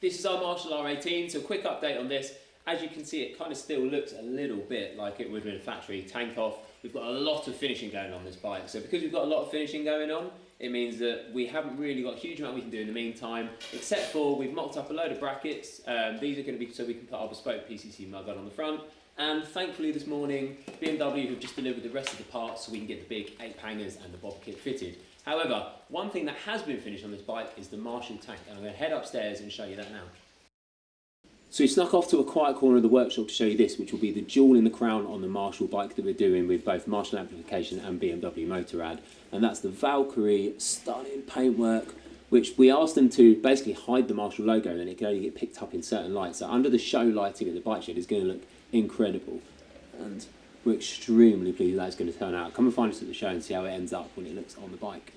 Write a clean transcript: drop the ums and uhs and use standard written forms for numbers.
This is our Marshall R18, so a quick update on this. As you can see, it kind of still looks a little bit like it would in a factory tank off. We've got a lot of finishing going on this bike, so because we've got a lot of finishing going on, it means that we haven't really got a huge amount we can do in the meantime, except for we've mocked up a load of brackets. These are going to be so we can put our bespoke PCC mud on the front. And thankfully this morning, BMW have just delivered the rest of the parts so we can get the big 8 hangers and the bob kit fitted. However, one thing that has been finished on this bike is the Marshall tank, and I'm going to head upstairs and show you that now. So we snuck off to a quiet corner of the workshop to show you this, which will be the jewel in the crown on the Marshall bike that we're doing with both Marshall Amplification and BMW Motorrad. And that's the Valkyrie stunning paintwork, which we asked them to basically hide the Marshall logo and it can only get picked up in certain lights. So under the show lighting at the bike shed is going to look incredible. And we're extremely pleased that's going to turn out. Come and find us at the show and see how it ends up when it looks on the bike.